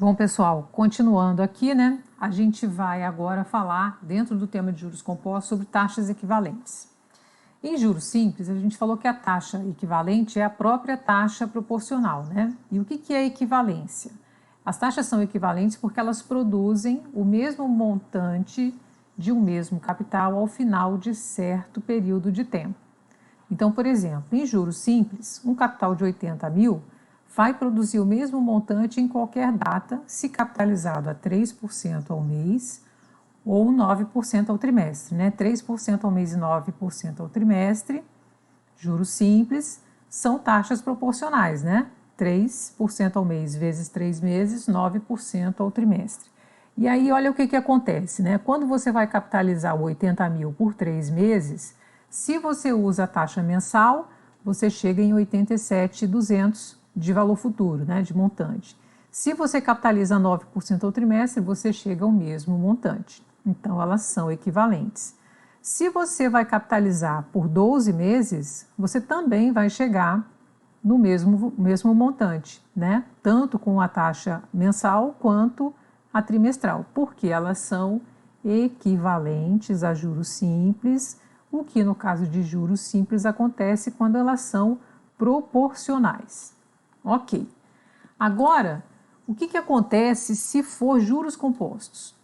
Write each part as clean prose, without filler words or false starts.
Bom, pessoal, continuando aqui, né? A gente vai agora falar, dentro do tema de juros compostos, sobre taxas equivalentes. Em juros simples, a gente falou que a taxa equivalente é a própria taxa proporcional, né? E o que é equivalência? As taxas são equivalentes porque elas produzem o mesmo montante de um mesmo capital ao final de certo período de tempo. Então, por exemplo, em juros simples, um capital de 80 mil vai produzir o mesmo montante em qualquer data, se capitalizado a 3% ao mês ou 9% ao trimestre, né? 3% ao mês e 9% ao trimestre. Juros simples são taxas proporcionais, né? 3% ao mês vezes 3 meses, 9% ao trimestre. E aí, olha o que acontece, né? Quando você vai capitalizar o 80 mil por 3 meses, se você usa a taxa mensal, você chega em 87.200 de valor futuro, né? De montante. Se você capitaliza 9% ao trimestre, você chega ao mesmo montante. Então, elas são equivalentes. Se você vai capitalizar por 12 meses, você também vai chegar no mesmo montante, né? Tanto com a taxa mensal quanto a trimestral, porque elas são equivalentes a juros simples, o que no caso de juros simples acontece quando elas são proporcionais. Ok. Agora, o que acontece se for juros compostos?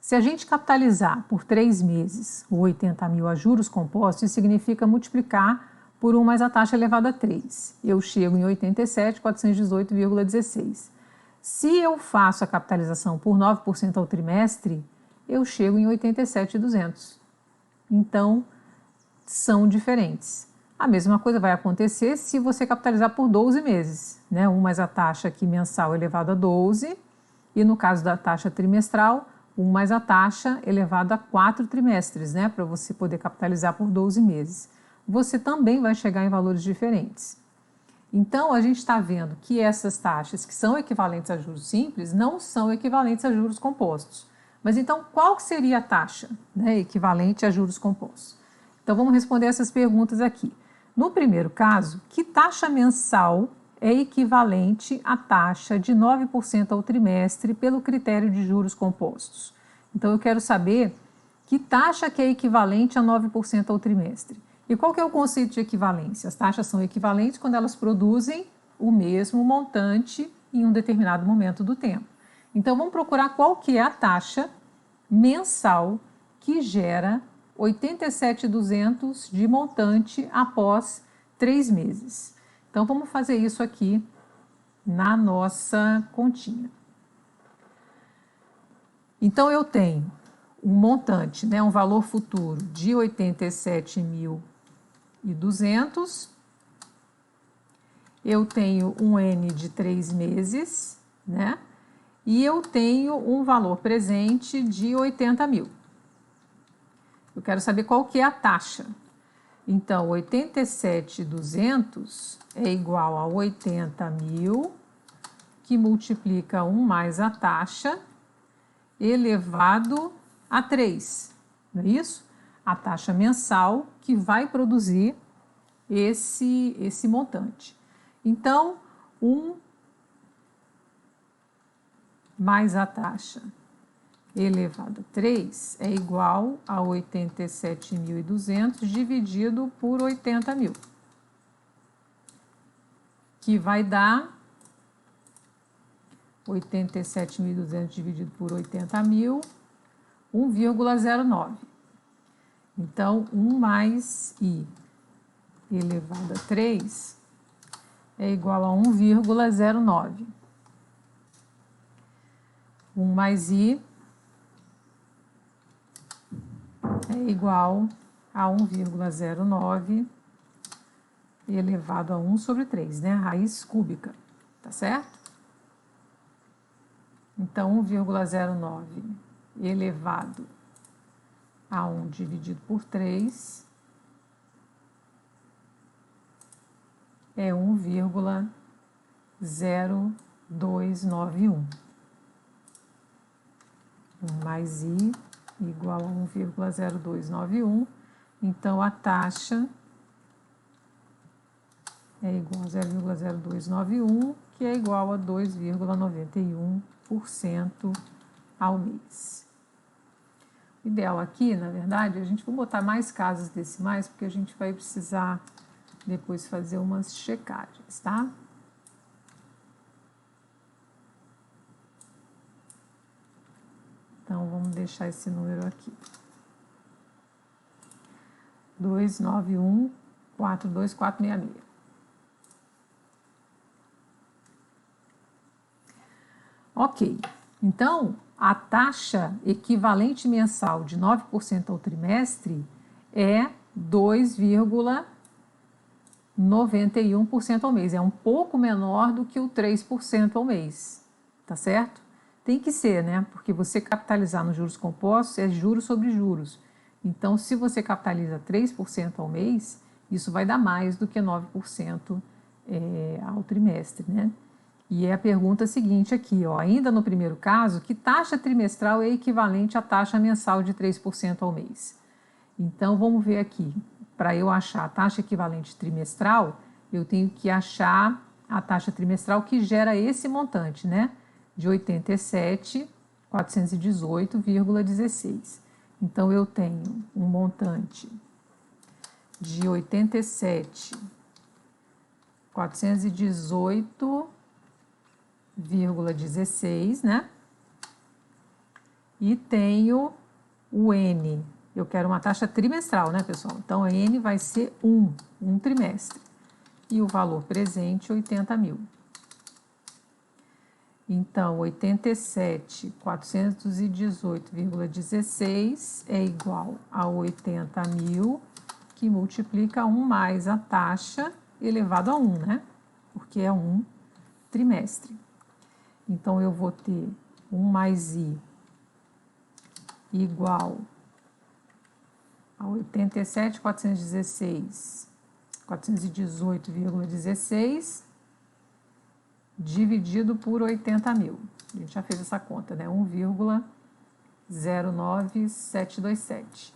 Se a gente capitalizar por 3 meses o 80 mil a juros compostos, isso significa multiplicar por 1 mais a taxa elevada a 3. Eu chego em 87.418,16. Se eu faço a capitalização por 9% ao trimestre, eu chego em 87.200. Então, são diferentes. A mesma coisa vai acontecer se você capitalizar por 12 meses, né? 1 mais a taxa aqui mensal elevado a 12, e no caso da taxa trimestral, 1 mais a taxa elevado a 4 trimestres, né? Para você poder capitalizar por 12 meses. Você também vai chegar em valores diferentes. Então, a gente está vendo que essas taxas que são equivalentes a juros simples não são equivalentes a juros compostos. Mas então, qual seria a taxa, né, equivalente a juros compostos? Então, vamos responder essas perguntas aqui. No primeiro caso, que taxa mensal é equivalente à taxa de 9% ao trimestre pelo critério de juros compostos? Então, eu quero saber que taxa que é equivalente a 9% ao trimestre. E qual que é o conceito de equivalência? As taxas são equivalentes quando elas produzem o mesmo montante em um determinado momento do tempo. Então, vamos procurar qual que é a taxa mensal que gera 87.200 de montante após 3 meses. Então, vamos fazer isso aqui na nossa continha. Então, eu tenho um montante, né, um valor futuro de 87.200. Eu tenho um N de 3 meses, né? E eu tenho um valor presente de 80 mil. Eu quero saber qual que é a taxa. Então, 87.200 é igual a 80 mil, que multiplica 1 mais a taxa, elevado a 3. Não é isso? A taxa mensal que vai produzir esse montante. Então, 1 mais a taxa elevado a 3 é igual a 87.200 dividido por 80 mil, que vai dar 87.200 dividido por 80 mil, 1,09. Então, 1 mais I elevado a 3 é igual a 1,09. 1 mais I é igual a 1,09 elevado a 1 sobre 3, né? Raiz cúbica, tá certo? Então, 1,09 elevado a 1 dividido por 3 é 1,0291. 1 mais I igual a 1,0291. Então, a taxa é igual a 0,0291, que é igual a 2,91% ao mês. O ideal aqui, na verdade, a gente vai botar mais casas decimais, porque a gente vai precisar depois fazer umas checagens, tá? Então, vamos deixar esse número aqui. 291.42466. Ok, então a taxa equivalente mensal de 9% ao trimestre é 2,91% ao mês. É um pouco menor do que o 3% ao mês, tá certo? Tem que ser, né? Porque você capitalizar nos juros compostos é juros sobre juros. Então, se você capitaliza 3% ao mês, isso vai dar mais do que 9% ao trimestre, né? E é a pergunta seguinte aqui, ó, ainda no primeiro caso, que taxa trimestral é equivalente à taxa mensal de 3% ao mês? Então, vamos ver aqui. Para eu achar a taxa equivalente trimestral, eu tenho que achar a taxa trimestral que gera esse montante, né? De 87.418,16. Então, eu tenho um montante de 87.418,16, né? E tenho o N. Eu quero uma taxa trimestral, né, pessoal? Então, a N vai ser um trimestre. E o valor presente, 80 mil. Então, 87.418,16 é igual a 80 mil, que multiplica 1 mais a taxa elevado a 1, né? Porque é um trimestre. Então, eu vou ter 1 mais I igual a 87.418,16 dividido por 80 mil. A gente já fez essa conta, né? 1,09727.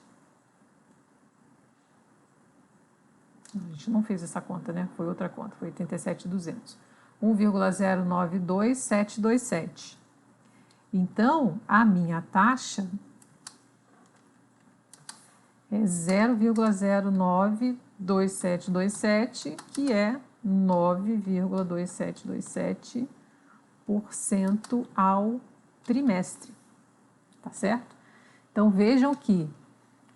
A gente não fez essa conta, né? Foi outra conta, foi 87.200. 1,092727. Então, a minha taxa é 0,092727, que é 9,2727% ao trimestre, tá certo? Então, vejam que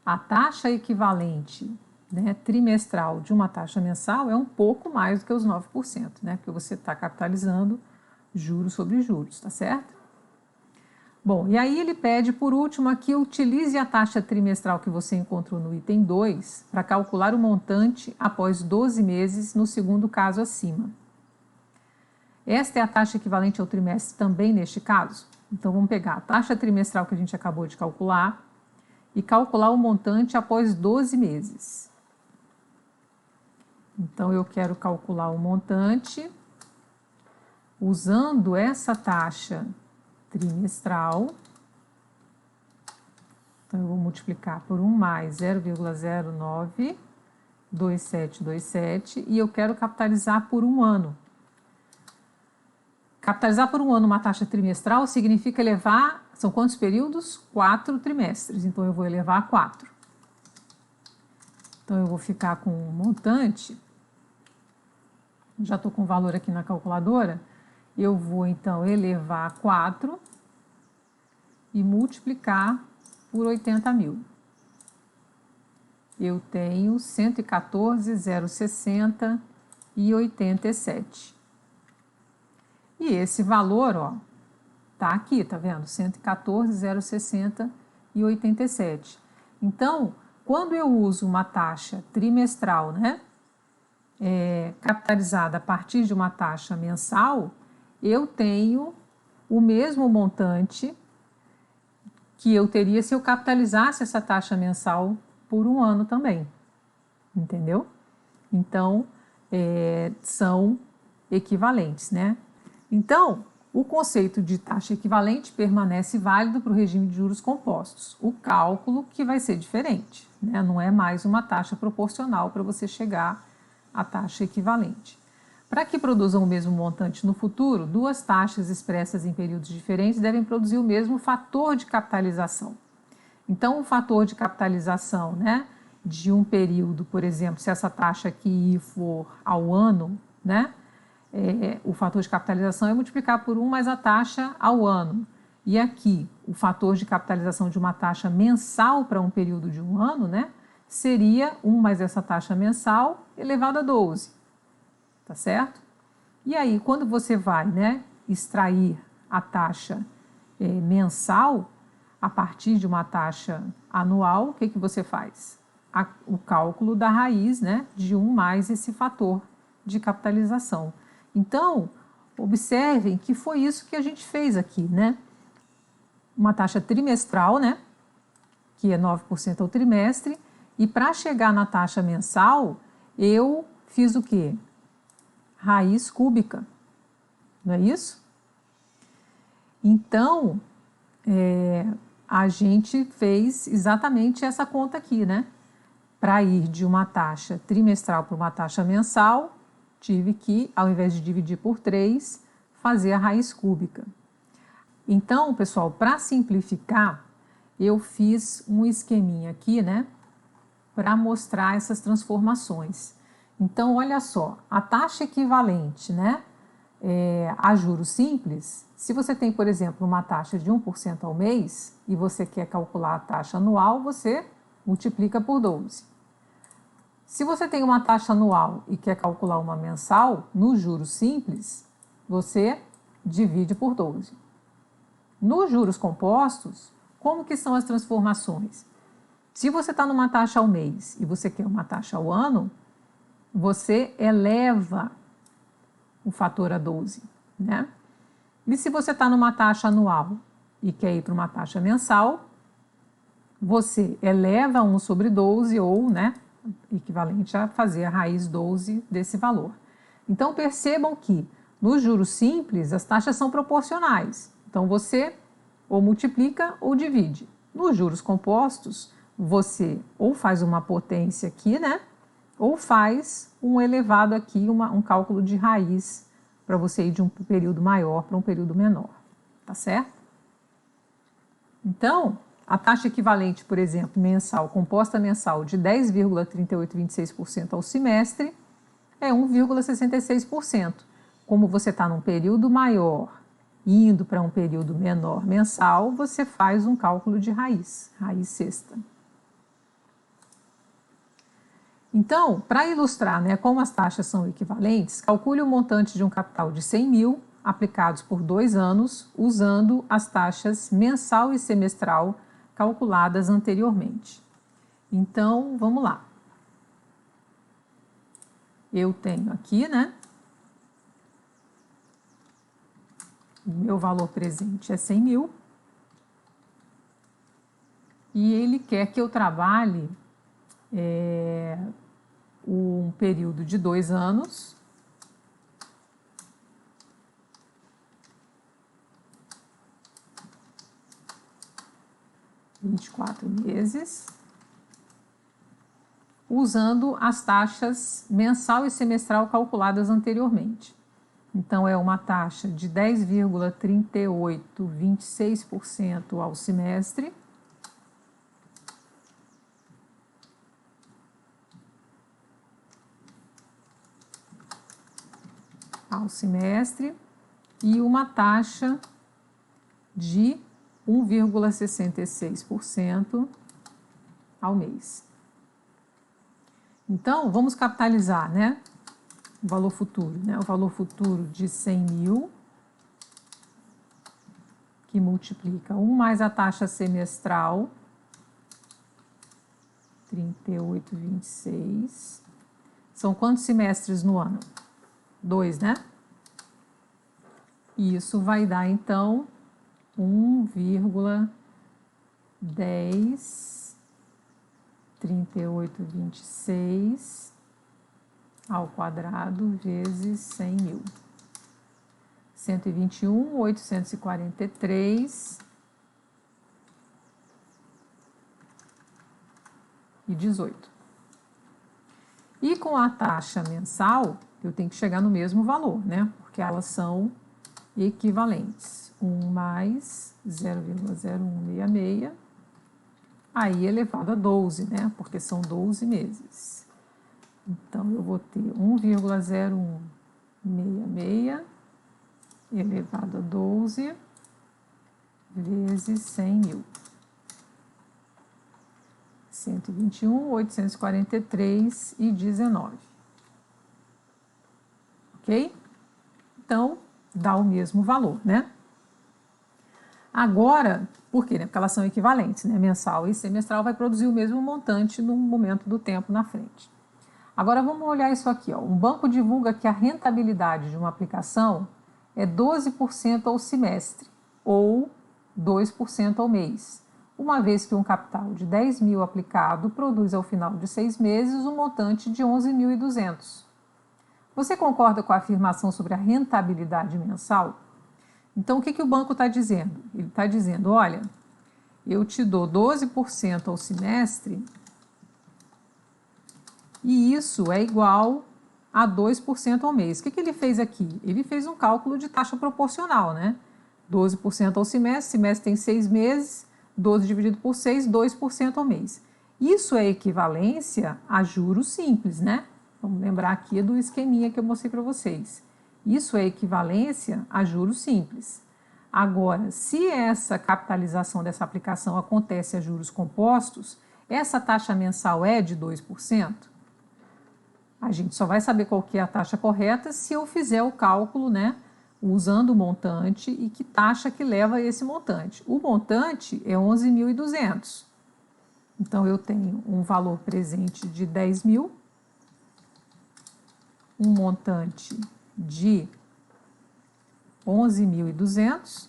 a taxa equivalente, né, trimestral de uma taxa mensal é um pouco mais do que os 9%, né? Porque você está capitalizando juros sobre juros, tá certo? Bom, e aí ele pede, por último, aqui, utilize a taxa trimestral que você encontrou no item 2 para calcular o montante após 12 meses no segundo caso acima. Esta é a taxa equivalente ao trimestre também neste caso? Então, vamos pegar a taxa trimestral que a gente acabou de calcular e calcular o montante após 12 meses. Então, eu quero calcular o montante usando essa taxa trimestral. Então, eu vou multiplicar por 1 mais 0,092727 e eu quero capitalizar por um ano. Capitalizar por um ano uma taxa trimestral significa elevar, são quantos períodos? 4 trimestres, então eu vou elevar a 4. Então, eu vou ficar com um montante, já estou com o valor aqui na calculadora, eu vou, então, elevar a 4 e multiplicar por 80 mil. Eu tenho 114.060,87. E esse valor, ó, tá aqui, tá vendo? 114.060,87. Então, quando eu uso uma taxa trimestral, né, capitalizada a partir de uma taxa mensal, eu tenho o mesmo montante que eu teria se eu capitalizasse essa taxa mensal por um ano também, entendeu? Então, são equivalentes, né? Então, o conceito de taxa equivalente permanece válido para o regime de juros compostos. O cálculo que vai ser diferente, né? Não é mais uma taxa proporcional para você chegar à taxa equivalente. Para que produzam o mesmo montante no futuro, duas taxas expressas em períodos diferentes devem produzir o mesmo fator de capitalização. Então, o fator de capitalização, né, de um período, por exemplo, se essa taxa aqui for ao ano, né, o fator de capitalização é multiplicar por 1 mais a taxa ao ano. E aqui, o fator de capitalização de uma taxa mensal para um período de um ano, né, seria 1 mais essa taxa mensal elevado a 12. Tá certo? E aí, quando você vai, né, extrair a taxa mensal a partir de uma taxa anual, o que você faz? O cálculo da raiz, né, de 1 mais esse fator de capitalização. Então, observem que foi isso que a gente fez aqui, né? Uma taxa trimestral, né, que é 9% ao trimestre, e para chegar na taxa mensal, eu fiz o quê? Raiz cúbica, não é isso? Então, a gente fez exatamente essa conta aqui, né? Para ir de uma taxa trimestral para uma taxa mensal, tive que, ao invés de dividir por 3, fazer a raiz cúbica. Então, pessoal, para simplificar, eu fiz um esqueminha aqui, né? Para mostrar essas transformações. Então, olha só, a taxa equivalente, né, a juros simples, se você tem, por exemplo, uma taxa de 1% ao mês e você quer calcular a taxa anual, você multiplica por 12. Se você tem uma taxa anual e quer calcular uma mensal, no juros simples, você divide por 12. Nos juros compostos, como que são as transformações? Se você está numa taxa ao mês e você quer uma taxa ao ano, você eleva o fator a 12, né? E se você está numa taxa anual e quer ir para uma taxa mensal, você eleva 1 sobre 12 ou, né, equivalente a fazer a raiz 12 desse valor. Então, percebam que nos juros simples as taxas são proporcionais. Então, você ou multiplica ou divide. Nos juros compostos, você ou faz uma potência aqui, né? Ou faz um elevado aqui, um cálculo de raiz para você ir de um período maior para um período menor, tá certo? Então, a taxa equivalente, por exemplo, mensal, composta mensal de 10,3826% ao semestre é 1,66%. Como você está num período maior indo para um período menor mensal, você faz um cálculo de raiz sexta. Então, para ilustrar, né, como as taxas são equivalentes, calcule o montante de um capital de 100 mil aplicados por 2 anos, usando as taxas mensal e semestral calculadas anteriormente. Então, vamos lá. Eu tenho aqui, né, o meu valor presente é 100 mil e ele quer que eu trabalhe um período de 2 anos, meses, usando as taxas mensal e semestral calculadas anteriormente. Então, é uma taxa de 10,3826% ao semestre, e uma taxa de 1,66% ao mês. Então, vamos capitalizar, né, o valor futuro, né, o valor futuro de 100 mil, que multiplica 1 mais a taxa semestral, 38,26. São quantos semestres no ano? 2, né? E isso vai dar, então, 1,103826 ao quadrado vezes 100 mil. 121.843,18. E com a taxa mensal, eu tenho que chegar no mesmo valor, né? Porque elas são equivalentes. 1 mais 0,0166, aí elevado a 12, né? Porque são 12 meses. Então, eu vou ter 1,0166 elevado a 12 vezes 100.000. 121.843,19. Ok? Então, dá o mesmo valor, né? Agora, por quê? Porque elas são equivalentes, né? Mensal e semestral vai produzir o mesmo montante no momento do tempo na frente. Agora, vamos olhar isso aqui, ó. Um banco divulga que a rentabilidade de uma aplicação é 12% ao semestre ou 2% ao mês, uma vez que um capital de 10.000 aplicado produz ao final de 6 meses um montante de 11.200. Você concorda com a afirmação sobre a rentabilidade mensal? Então, o que o banco está dizendo? Ele está dizendo, olha, eu te dou 12% ao semestre e isso é igual a 2% ao mês. O que ele fez aqui? Ele fez um cálculo de taxa proporcional, né? 12% ao semestre, semestre tem 6 meses, 12 dividido por 6, 2% ao mês. Isso é equivalência a juros simples, né? Vamos lembrar aqui do esqueminha que eu mostrei para vocês. Isso é equivalência a juros simples. Agora, se essa capitalização dessa aplicação acontece a juros compostos, essa taxa mensal é de 2%? A gente só vai saber qual que é a taxa correta se eu fizer o cálculo, né, usando o montante e que taxa que leva a esse montante. O montante é 11.200. Então, eu tenho um valor presente de 10.000, um montante de 11.200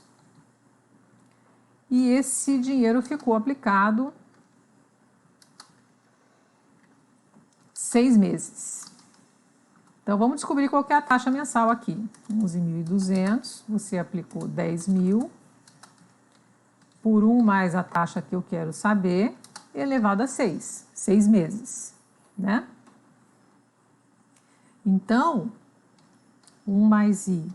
e esse dinheiro ficou aplicado 6 meses. Então, vamos descobrir qual que é a taxa mensal aqui. 11.200, você aplicou 10.000 por 1 mais a taxa que eu quero saber, elevado a 6. 6 meses, né? Então, 1 mais I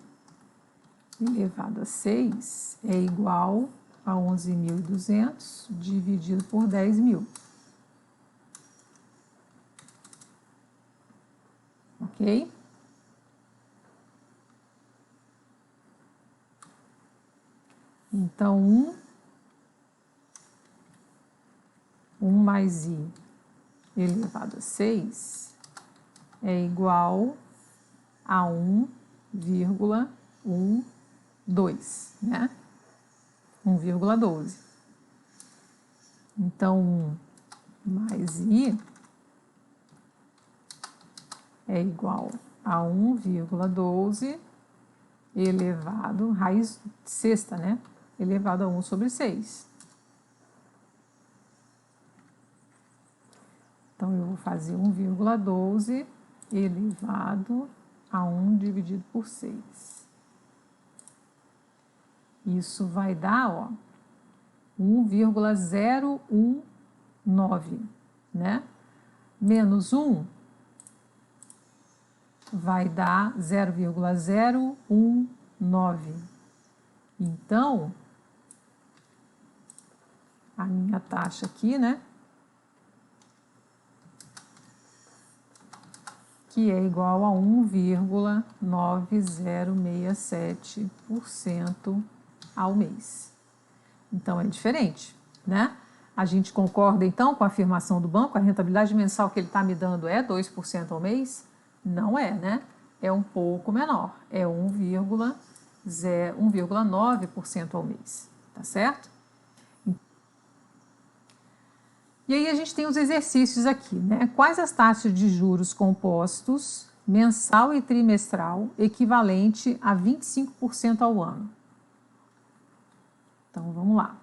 elevado a 6 é igual a 11.200 dividido por 10.000. Ok? Então, 1 mais I elevado a 6 é igual a 1,12, né? 1,12. Então, 1 mais I é igual a 1,12 elevado, raiz sexta, né? Elevado a 1 sobre 6. Então, eu vou fazer 1,12 elevado a 1 dividido por 6. Isso vai dar, ó, 1,019, né? Menos 1 vai dar 0,019. Então, a minha taxa aqui, né? Que é igual a 1,9067% ao mês. Então, é diferente, né? A gente concorda, então, com a afirmação do banco, a rentabilidade mensal que ele está me dando é 2% ao mês? Não é, né? É um pouco menor, é 1,9% ao mês, tá certo? E aí a gente tem os exercícios aqui, né? Quais as taxas de juros compostos mensal e trimestral equivalente a 25% ao ano? Então, vamos lá.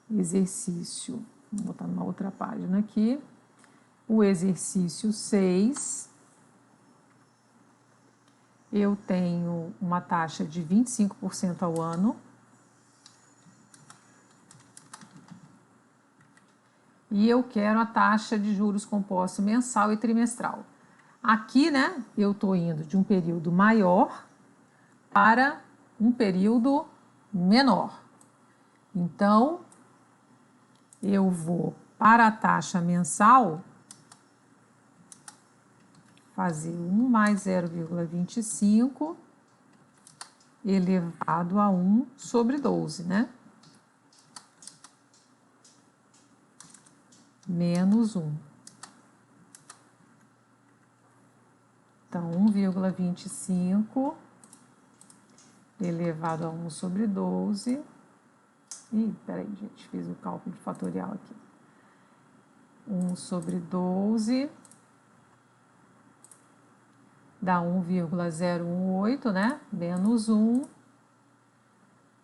Exercício, vou botar numa outra página aqui. O exercício 6, eu tenho uma taxa de 25% ao ano. E eu quero a taxa de juros compostos mensal e trimestral. Aqui, né, eu estou indo de um período maior para um período menor. Então, eu vou para a taxa mensal fazer 1 mais 0,25 elevado a 1 sobre 12, né? Menos 1. Então, 1,25 elevado a 1 sobre 12. Ih, peraí, gente, fiz o cálculo de fatorial aqui. 1 sobre 12 dá 1,018, né? Menos 1.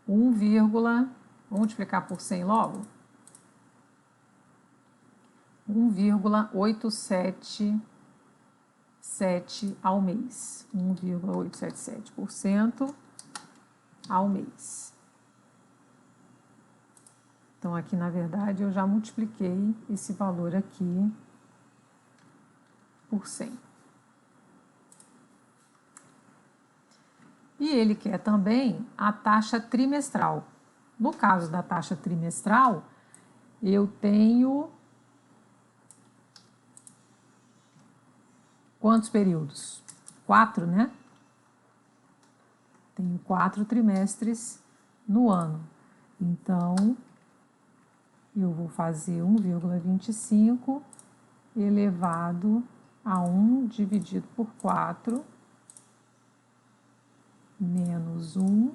Vamos multiplicar por 100 logo? 1,877 ao mês. 1,877% ao mês. Então, aqui, na verdade, eu já multipliquei esse valor aqui por 100. E ele quer também a taxa trimestral. No caso da taxa trimestral, eu tenho quantos períodos? 4, né? Tenho 4 trimestres no ano. Então, eu vou fazer 1,25 elevado a 1 dividido por 4, menos 1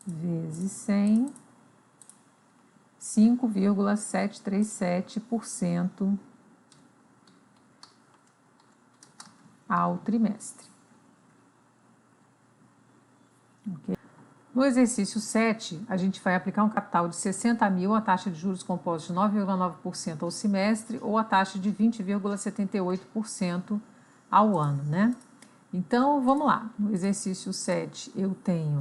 vezes 100, 5,737% ao trimestre. Okay. No exercício 7, a gente vai aplicar um capital de 60 mil, a taxa de juros compostos de 9,9% ao semestre ou a taxa de 20,78% ao ano, né? Então, vamos lá. No exercício 7, eu tenho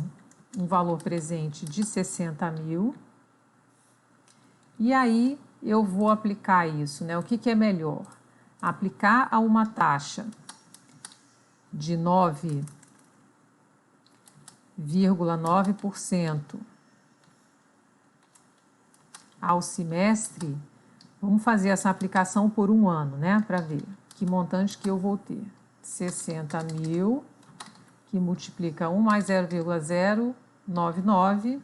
um valor presente de 60 mil. E aí, eu vou aplicar isso, né? O que é melhor? Aplicar a uma taxa de 9,9% ao semestre. Vamos fazer essa aplicação por um ano, né? Para ver que montante que eu vou ter. 60 mil, que multiplica 1 mais 0,099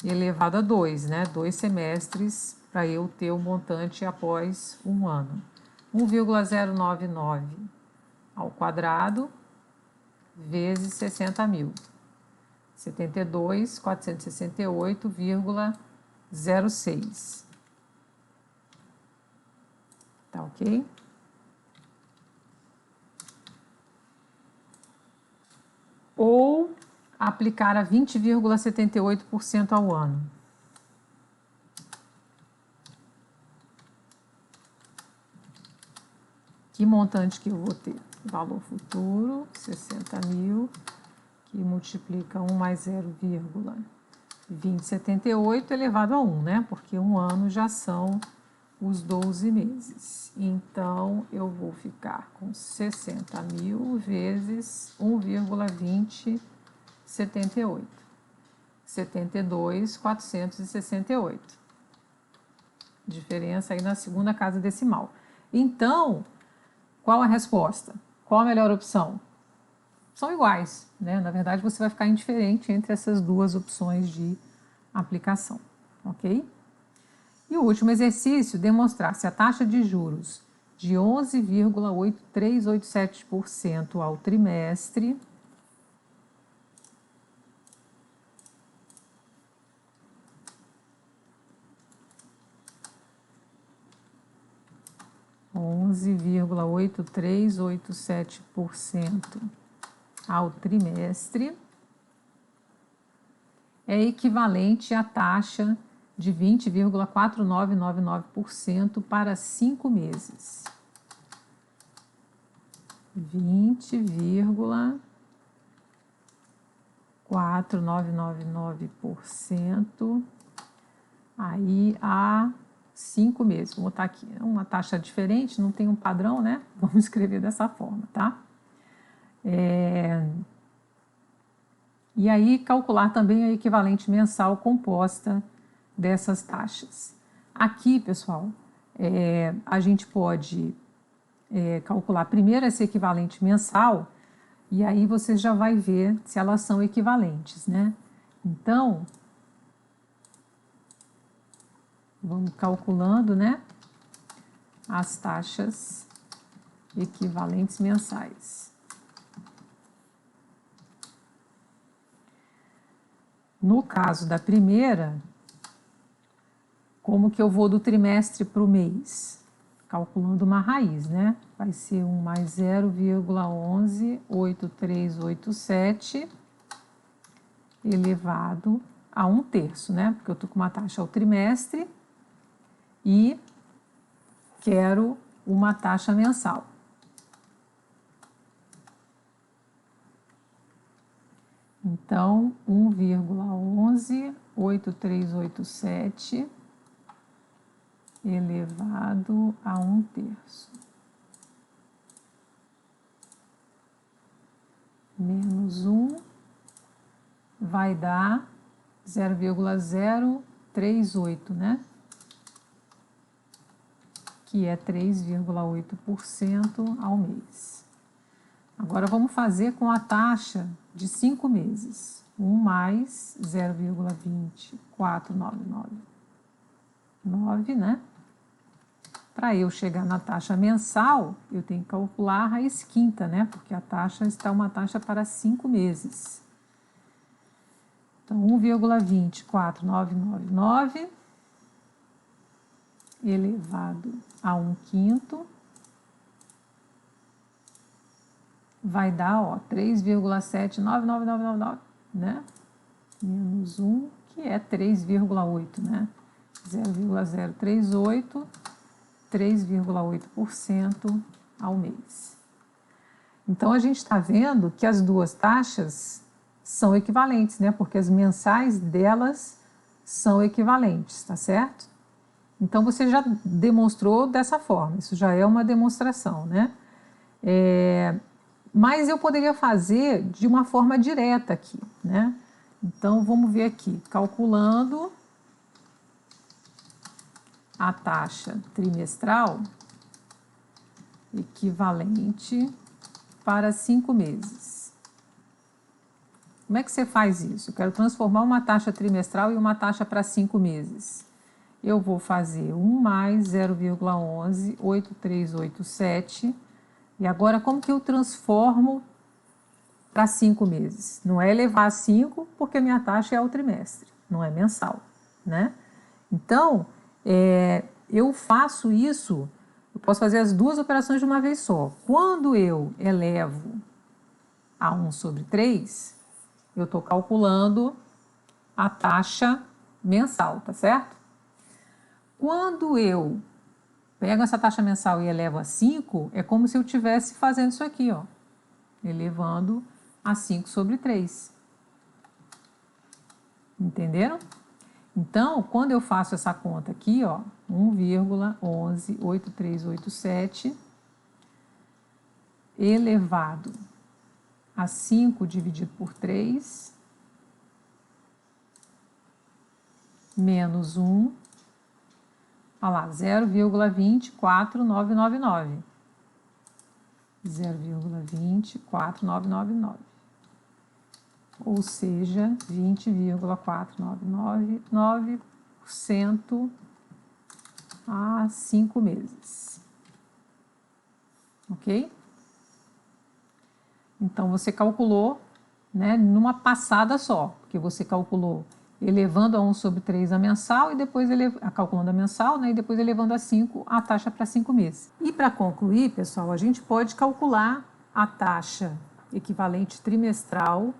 elevado a 2, né? 2 semestres para eu ter o montante após um ano. 1,099 ao quadrado vezes 60 mil. 72.468,06. Tá ok? Ou aplicar a 20,78% ao ano. Que montante que eu vou ter? Valor futuro, 60 mil, que multiplica 1 mais 0,2078 elevado a 1, né? Porque um ano já são os 12 meses. Então, eu vou ficar com 60 mil vezes 1,2078. 72.468. Diferença aí na segunda casa decimal. Então, qual a resposta? Qual a melhor opção? São iguais, né? Na verdade, você vai ficar indiferente entre essas duas opções de aplicação, ok? E o último exercício, demonstrar se a taxa de juros de 11,8387% ao trimestre ao trimestre é equivalente à taxa de 20,4999% para 5 meses. 20,4999% aí a 5 meses. Vou botar aqui uma taxa diferente, não tem um padrão, né? Vamos escrever dessa forma, tá? E aí, calcular também a equivalente mensal composta dessas taxas. Aqui, pessoal, a gente pode calcular primeiro essa equivalente mensal, e aí você já vai ver se elas são equivalentes, né? Então, vamos calculando, né, as taxas equivalentes mensais. No caso da primeira, como que eu vou do trimestre para o mês? Calculando uma raiz, né? Vai ser 1 mais 0,118387 elevado a 1/3, né? Porque eu estou com uma taxa ao trimestre e quero uma taxa mensal. Então, 1,118387 elevado a 1/3. Menos 1 vai dar 0,038, né? Que é 3,8% ao mês. Agora vamos fazer com a taxa de 5 meses. 1 mais 0,24999, né? Para eu chegar na taxa mensal, eu tenho que calcular a raiz quinta, né? Porque a taxa está uma taxa para 5 meses. Então, 1,24999 elevado a 1/5 vai dar, ó, 3,79999, né? Menos 1, que é 3,8, né? 0,038, 3,8% ao mês. Então, a gente está vendo que as duas taxas são equivalentes, né? Porque as mensais delas são equivalentes, tá certo? Então, você já demonstrou dessa forma, isso já é uma demonstração, né? Mas eu poderia fazer de uma forma direta aqui, né? Então, vamos ver aqui, calculando a taxa trimestral equivalente para 5 meses. Como é que você faz isso? Eu quero transformar uma taxa trimestral em uma taxa para 5 meses. Eu vou fazer 1 mais 0,118387. E agora, como que eu transformo para 5 meses? Não é elevar a 5, porque minha taxa é ao trimestre, não é mensal, né? Então, eu faço isso, eu posso fazer as duas operações de uma vez só. Quando eu elevo a 1/3, eu estou calculando a taxa mensal, tá certo? Quando eu pego essa taxa mensal e elevo a 5, é como se eu estivesse fazendo isso aqui, ó, elevando a 5/3. Entenderam? Então, quando eu faço essa conta aqui, ó, 1,118387 elevado a 5 dividido por 3, menos 1, olha lá, 0,24999. 0,24999. Ou seja, 20,499% a 5 meses. Ok? Então, você calculou, né, numa passada só, porque você calculou elevando a 1/3 a mensal e depois calculando a mensal, né, e depois elevando a 5 a taxa para 5 meses. E para concluir, pessoal, a gente pode calcular a taxa equivalente trimestral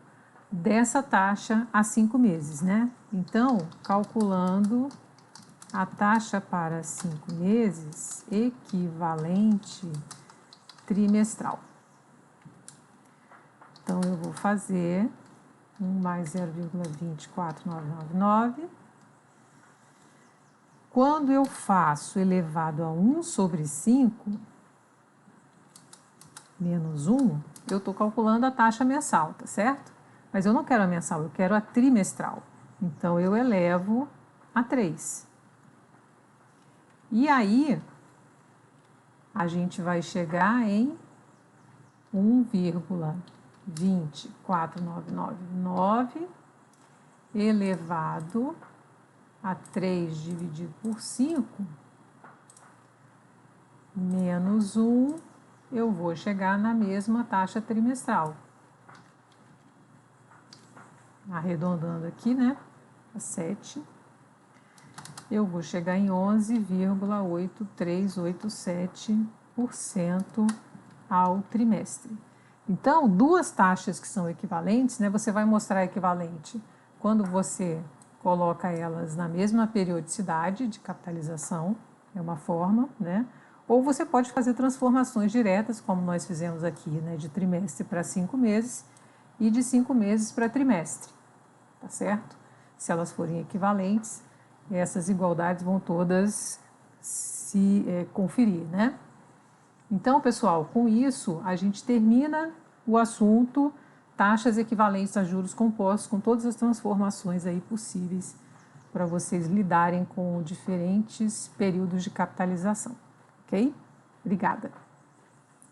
dessa taxa a 5 meses, né? Então, calculando a taxa para 5 meses equivalente trimestral. Então, eu vou fazer 1 mais 0,24999. quando eu faço elevado a 1 sobre 5, menos 1, eu estou calculando a taxa mensal, tá certo? Mas eu não quero a mensal, eu quero a trimestral. Então, eu elevo a 3. E aí, a gente vai chegar em 1,24999 elevado a 3 dividido por 5, menos 1, eu vou chegar na mesma taxa trimestral. Arredondando aqui, né, a 7, eu vou chegar em 11,8387% ao trimestre. Então, duas taxas que são equivalentes, né, você vai mostrar equivalente quando você coloca elas na mesma periodicidade de capitalização, é uma forma, né? Ou você pode fazer transformações diretas, como nós fizemos aqui, né, de trimestre para 5 meses e de 5 meses para trimestre, tá certo? Se elas forem equivalentes, essas igualdades vão todas se conferir, né? Então, pessoal, com isso a gente termina o assunto taxas equivalentes a juros compostos, com todas as transformações aí possíveis para vocês lidarem com diferentes períodos de capitalização, ok? Obrigada.